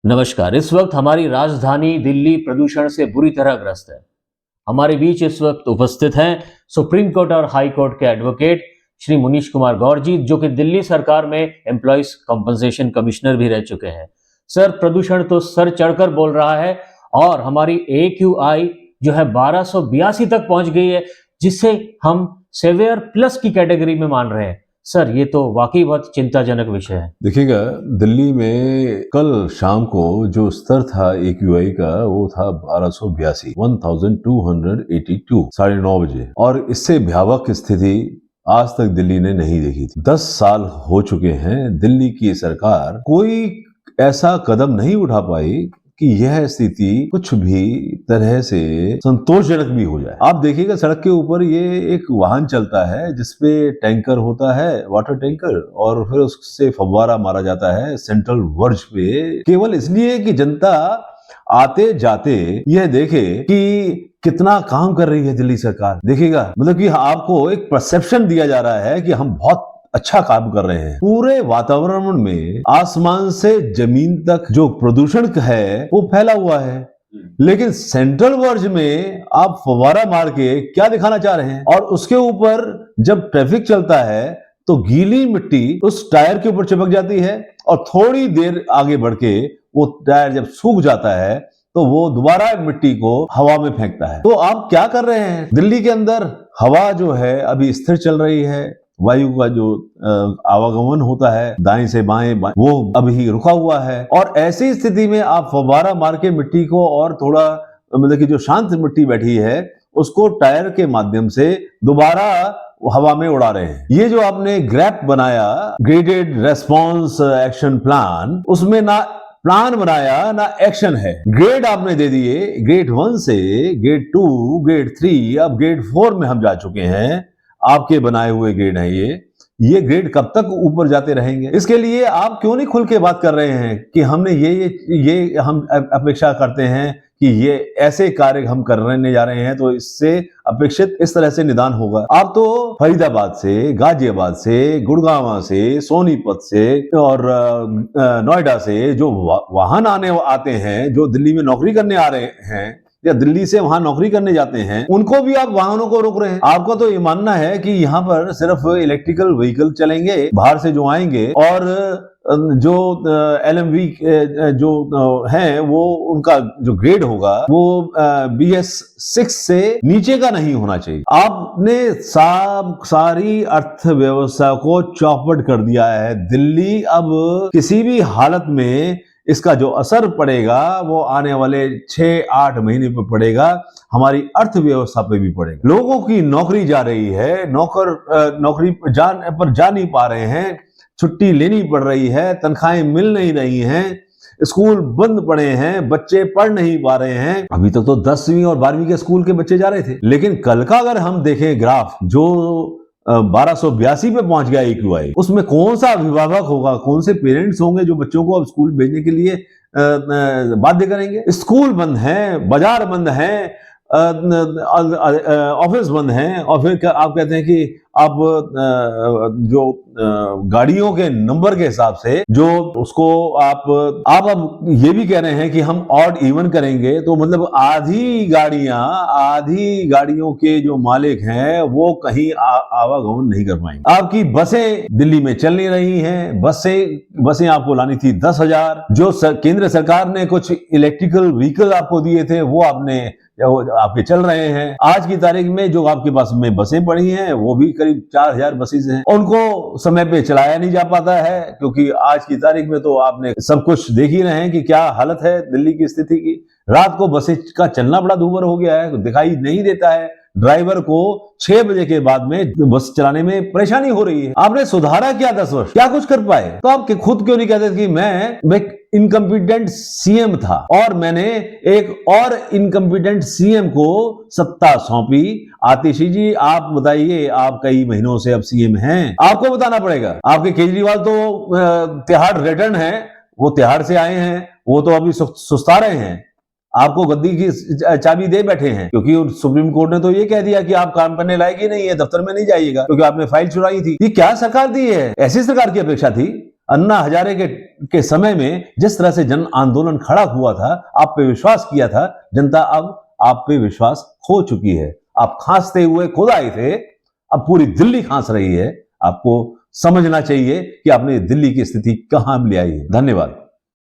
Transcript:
नमस्कार। इस वक्त हमारी राजधानी दिल्ली प्रदूषण से बुरी तरह ग्रस्त है। हमारे बीच इस वक्त उपस्थित हैं सुप्रीम कोर्ट और हाई कोर्ट के एडवोकेट श्री मुनीश कुमार गौर जी, जो कि दिल्ली सरकार में एम्प्लॉइज कंपनसेशन कमिश्नर भी रह चुके हैं। सर, प्रदूषण तो सर चढ़कर बोल रहा है और हमारी AQI जो है 1282 तक पहुंच गई है, जिसे हम सेवियर प्लस की कैटेगरी में मान रहे हैं। सर, ये तो वाकई बहुत चिंताजनक विषय है। देखिएगा, दिल्ली में कल शाम को जो स्तर था AQI का, वो था 1282, 1282, 9:30 बजे। और इससे भयावह स्थिति आज तक दिल्ली ने नहीं देखी थी। 10 साल हो चुके हैं, दिल्ली की सरकार कोई ऐसा कदम नहीं उठा पाई कि यह स्थिति कुछ भी तरह से संतोषजनक भी हो जाए। आप देखिएगा, सड़क के ऊपर ये एक वाहन चलता है जिसपे टैंकर होता है, वाटर टैंकर, और फिर उससे फव्वारा मारा जाता है सेंट्रल वर्ज पे, केवल इसलिए कि जनता आते जाते यह देखे कि कितना काम कर रही है दिल्ली सरकार। देखिएगा, मतलब कि आपको एक परसेप्शन दिया जा रहा है कि हम बहुत अच्छा काम कर रहे हैं। पूरे वातावरण में आसमान से जमीन तक जो प्रदूषण है वो फैला हुआ है, लेकिन सेंट्रल वर्ज में आप फव्वारा मार के क्या दिखाना चाह रहे हैं? और उसके ऊपर जब ट्रैफिक चलता है तो गीली मिट्टी उस टायर के ऊपर चिपक जाती है और थोड़ी देर आगे बढ़ के वो टायर जब सूख जाता है तो वो दोबारा मिट्टी को हवा में फेंकता है। तो आप क्या कर रहे हैं? दिल्ली के अंदर हवा जो है अभी स्थिर चल रही है, वायु का जो आवागमन होता है दाएं से बाएं, वो अभी रुका हुआ है, और ऐसी स्थिति में आप फव्वारा मार के मिट्टी को और थोड़ा, मतलब कि जो शांत मिट्टी बैठी है उसको टायर के माध्यम से दोबारा हवा में उड़ा रहे हैं। ये जो आपने ग्रैप बनाया, ग्रेडेड रेस्पॉन्स एक्शन प्लान, उसमें ना प्लान बनाया ना एक्शन है। ग्रेड आपने दे दिए, ग्रेड 1 से ग्रेड 2, ग्रेड 3, अब ग्रेड 4 में हम जा चुके हैं। आपके बनाए हुए ग्रेड हैं ये ग्रेड कब तक ऊपर जाते रहेंगे? इसके लिए आप क्यों नहीं खुल के बात कर रहे हैं कि हमने ये हम अपेक्षा करते हैं कि ये ऐसे कार्य हम करने जा रहे हैं तो इससे अपेक्षित इस तरह से निदान होगा। आप तो फरीदाबाद से, गाजियाबाद से, गुड़गांव से, सोनीपत से और नोएडा से जो वाहन आते हैं, जो दिल्ली में नौकरी करने आ रहे हैं या दिल्ली से वहां नौकरी करने जाते हैं, उनको भी आप वाहनों को रोक रहे हैं। आपको तो ये मानना है कि यहाँ पर सिर्फ इलेक्ट्रिकल व्हीकल चलेंगे बाहर से जो आएंगे, और जो LMV जो है वो उनका जो ग्रेड होगा वो BS6 से नीचे का नहीं होना चाहिए। आपने सारी अर्थव्यवस्था को चौपट कर दिया है। दिल्ली अब किसी भी हालत में इसका जो असर पड़ेगा वो आने वाले 6-8 महीने पर पड़ेगा, हमारी अर्थव्यवस्था पे भी पड़ेगा। लोगों की नौकरी जा रही है, नौकरी पर जा नहीं पा रहे हैं, छुट्टी लेनी पड़ रही है, तनख्वाहें मिल नहीं रही हैं, स्कूल बंद पड़े हैं, बच्चे पढ़ नहीं पा रहे हैं। अभी तक तो 10वीं और 12वीं के स्कूल के बच्चे जा रहे थे, लेकिन कल का अगर हम देखें ग्राफ, जो 1282 पे पहुंच गया AQI, उसमें कौन सा अभिभावक होगा, कौन से पेरेंट्स होंगे जो बच्चों को अब स्कूल भेजने के लिए बाध्य करेंगे? स्कूल बंद है, बाजार बंद है, ऑफिस बंद है, और फिर आप कहते हैं कि आप जो गाड़ियों के नंबर के हिसाब से जो उसको आप अब ये भी कह रहे हैं कि हम ऑड इवन करेंगे, तो मतलब आधी गाड़ियों के जो मालिक हैं वो कहीं आवागमन नहीं कर पाएंगे। आपकी बसें दिल्ली में चल नहीं रही हैं, बसें आपको लानी थी 10,000। जो केंद्र सरकार ने कुछ इलेक्ट्रिकल व्हीकल आपको दिए थे वो आपके चल रहे हैं। आज की तारीख में जो आपके पास में बसें पड़ी हैं वो भी करीब 4,000 बसेस हैं, उनको समय पे चलाया नहीं जा पाता है, क्योंकि आज की तारीख में तो आपने सब कुछ देख ही रहे हैं कि क्या हालत है दिल्ली की स्थिति की। रात को बसें का चलना बड़ा दूभर हो गया है, दिखाई नहीं देता है। ड्राइवर को 6 बजे के बाद में बस चलाने में परेशानी हो रही है। आपने सुधारा क्या 10 वर्ष? क्या कुछ कर पाए? तो आप खुद क्यों नहीं कहते कि मैं इनकम्पिटेंट CM था और मैंने एक और इनकम्पिटेंट CM को सत्ता सौंपी? आतिशी जी, आप बताइए, आप कई महीनों से अब CM हैं, आपको बताना पड़ेगा। आपके केजरीवाल तो तिहाड़ रिटर्न है, वो तिहाड़ से आए हैं, वो तो अभी सुस्ता रहे हैं, आपको गद्दी की चाबी दे बैठे हैं, क्योंकि सुप्रीम कोर्ट ने तो ये कह दिया कि आप काम करने लायक ही नहीं है, दफ्तर में नहीं जाइएगा क्योंकि आपने फाइल चुराई थी। ये क्या सरकार दी है? ऐसी सरकार की अपेक्षा थी? अन्ना हजारे के समय में जिस तरह से जन आंदोलन खड़ा हुआ था, आप पे विश्वास किया था, जनता अब आप पे विश्वास खो चुकी है। आप खांसते हुए खुद आए थे, अब पूरी दिल्ली खांस रही है। आपको समझना चाहिए कि आपने दिल्ली की स्थिति कहां ले आई है। धन्यवाद।